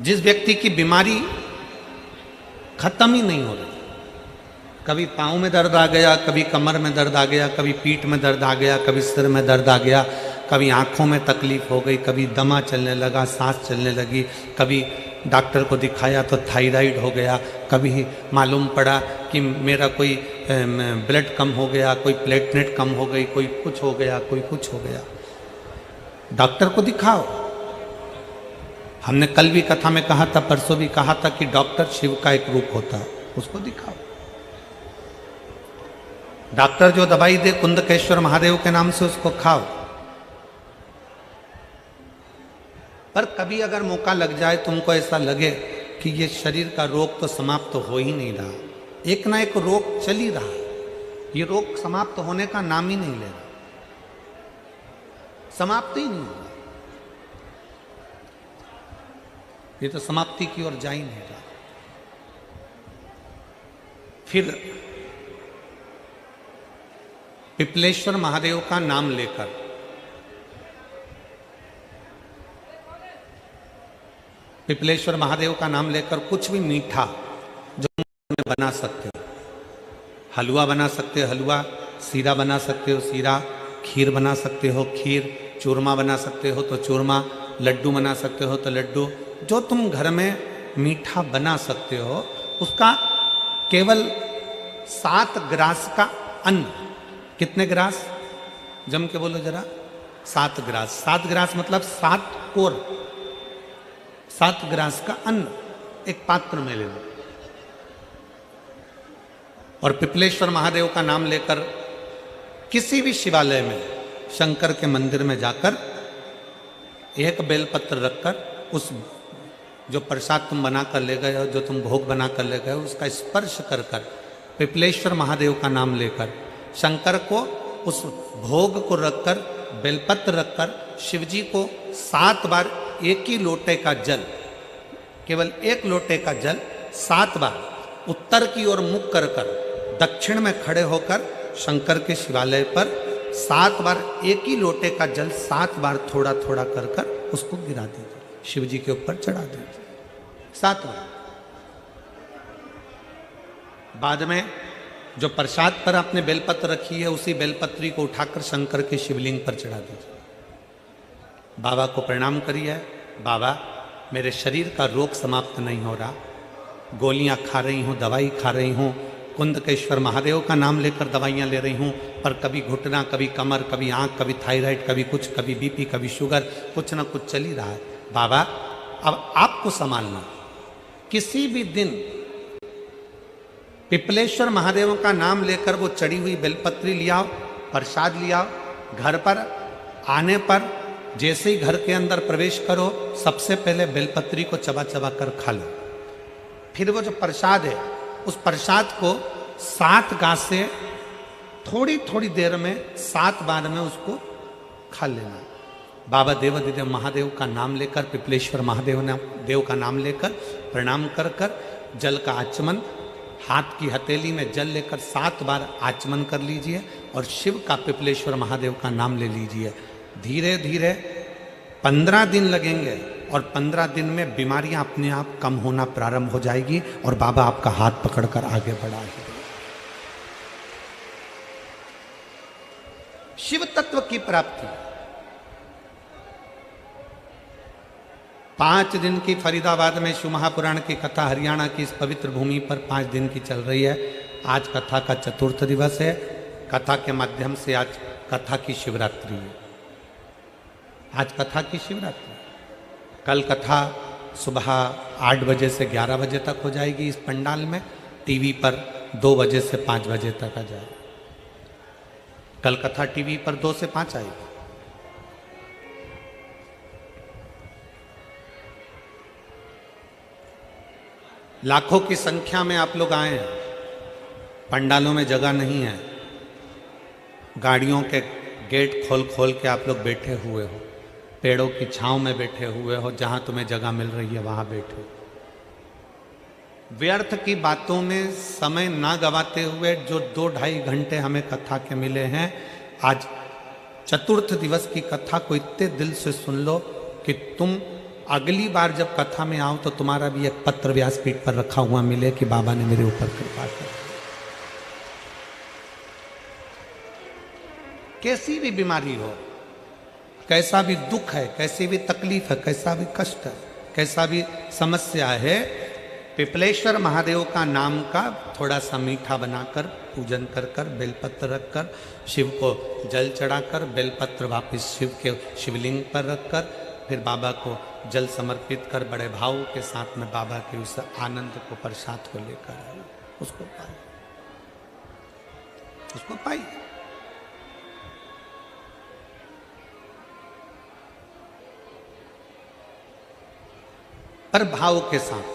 जिस व्यक्ति की बीमारी खत्म ही नहीं हो रही, कभी पाँव में दर्द आ गया, कभी कमर में दर्द आ गया, कभी पीठ में दर्द आ गया, कभी सिर में दर्द आ गया, कभी आँखों में तकलीफ हो गई, कभी दमा चलने लगा, सांस चलने लगी, कभी डॉक्टर को दिखाया तो थायराइड हो गया, कभी मालूम पड़ा कि मेरा कोई ब्लड कम हो गया, कोई प्लेटलेट कम हो गई, कोई कुछ हो गया, कोई कुछ हो गया। डॉक्टर को दिखाओ। हमने कल भी कथा में कहा था, परसों भी कहा था कि डॉक्टर शिव का एक रूप होता है, उसको दिखाओ। डॉक्टर जो दवाई दे कुंदकेश्वर महादेव के नाम से उसको खाओ। पर कभी अगर मौका लग जाए, तुमको ऐसा लगे कि ये शरीर का रोग तो समाप्त तो हो ही नहीं रहा, एक ना एक रोग चल ही रहा, ये रोग समाप्त होने का नाम ही नहीं ले रहा, समाप्त ही नहीं हो रहा, ये तो समाप्ति की ओर जा ही नहीं रहा। फिर पिपलेश्वर महादेव का नाम लेकर पिपलेश्वर महादेव का नाम लेकर कुछ भी मीठा जो में बना सकते हो, हलवा बना सकते हो हलवा, सीरा बना सकते हो सीरा, खीर बना सकते हो खीर, चूरमा बना सकते हो तो चूरमा, लड्डू बना सकते हो तो लड्डू, जो तुम घर में मीठा बना सकते हो उसका केवल 7 ग्रास का अन्न। कितने ग्रास? जम के बोलो जरा। 7 ग्रास। 7 ग्रास मतलब 7 कोर, 7 ग्रास का अन्न एक पात्र में ले लो और पिपलेश्वर महादेव का नाम लेकर किसी भी शिवालय में, शंकर के मंदिर में जाकर एक बेलपत्र रखकर उस जो प्रसाद तुम बना कर ले गए हो, जो तुम भोग बना कर ले गए हो, उसका स्पर्श कर कर पिपलेश्वर महादेव का नाम लेकर शंकर को उस भोग को रखकर, बेलपत्र रखकर शिवजी को 7 बार एक ही लोटे का जल, केवल एक लोटे का जल 7 बार उत्तर की ओर मुख कर कर दक्षिण में खड़े होकर शंकर के शिवालय पर 7 बार एक ही लोटे का जल 7 बार थोड़ा थोड़ा कर कर उसको गिरा दीजिए, शिव जी के ऊपर चढ़ा दीजिए 7 बार। बाद में जो प्रसाद पर आपने बेलपत्र रखी है उसी बेलपत्री को उठाकर शंकर के शिवलिंग पर चढ़ा दीजिए। बाबा को प्रणाम करिए, बाबा मेरे शरीर का रोग समाप्त नहीं हो रहा, गोलियां खा रही हूँ, दवाई खा रही हूँ, कुंदकेश्वर महादेव का नाम लेकर दवाइयाँ ले रही हूँ, पर कभी घुटना, कभी कमर, कभी आँख, कभी थायराइड, कभी कुछ, कभी बीपी, कभी शुगर, कुछ ना कुछ चल ही रहा है। बाबा अब आपको संभालना। किसी भी दिन पिपलेश्वर महादेव का नाम लेकर वो चढ़ी हुई बेलपत्री लियाओ, प्रसाद लियाओ, घर पर आने पर जैसे ही घर के अंदर प्रवेश करो सबसे पहले बेलपत्री को चबा चबा कर खा लो। फिर वो जो प्रसाद है उस प्रसाद को 7 गांठ से थोड़ी थोड़ी देर में 7 बार में उसको खा लेना। बाबा देवाधिदेव महादेव का नाम लेकर, पिपलेश्वर महादेव देव का नाम लेकर प्रणाम कर कर जल का आचमन, हाथ की हथेली में जल लेकर 7 बार आचमन कर लीजिए और शिव का, पिपलेश्वर महादेव का नाम ले लीजिए। धीरे धीरे 15 दिन लगेंगे और 15 दिन में बीमारियां अपने आप कम होना प्रारंभ हो जाएगी और बाबा आपका हाथ पकड़कर आगे बढ़ाएंगे। शिव तत्व की प्राप्ति 5 दिन की फरीदाबाद में शिव महापुराण की कथा हरियाणा की इस पवित्र भूमि पर 5 दिन की चल रही है। आज कथा का 4th दिवस है। कथा के माध्यम से आज कथा की शिवरात्रि है। आज कथा की शिवरात्रि। कल कथा सुबह 8 बजे से 11 बजे तक हो जाएगी इस पंडाल में, टीवी पर 2 बजे से 5 बजे तक आ जाएगी। कल कथा टीवी पर 2 से 5 आएगी। लाखों की संख्या में आप लोग आए हैं, पंडालों में जगह नहीं है, गाड़ियों के गेट खोल खोल के आप लोग बैठे हुए हो, पेड़ों की छांव में बैठे हुए हो, जहां तुम्हें जगह मिल रही है वहां बैठे हो। व्यर्थ की बातों में समय ना गवाते हुए जो 2-2.5 घंटे हमें कथा के मिले हैं, आज 4th दिवस की कथा को इतने दिल से सुन लो कि तुम अगली बार जब कथा में आओ तो तुम्हारा भी एक पत्र व्यासपीठ पर रखा हुआ मिले कि बाबा ने मेरे ऊपर कृपा कर। कैसी भी बीमारी हो, कैसा भी दुख है, कैसी भी तकलीफ है, कैसा भी कष्ट है, कैसा भी समस्या है, पिपलेश्वर महादेव का नाम का थोड़ा सा मीठा बनाकर पूजन कर कर बेलपत्र रखकर शिव को जल चढ़ाकर बेलपत्र वापस शिव के शिवलिंग पर रखकर फिर बाबा को जल समर्पित कर बड़े भाव के साथ में बाबा के उस आनंद को प्रसाद को लेकर आए, उसको पाए, उसको पाई। पर भाव के साथ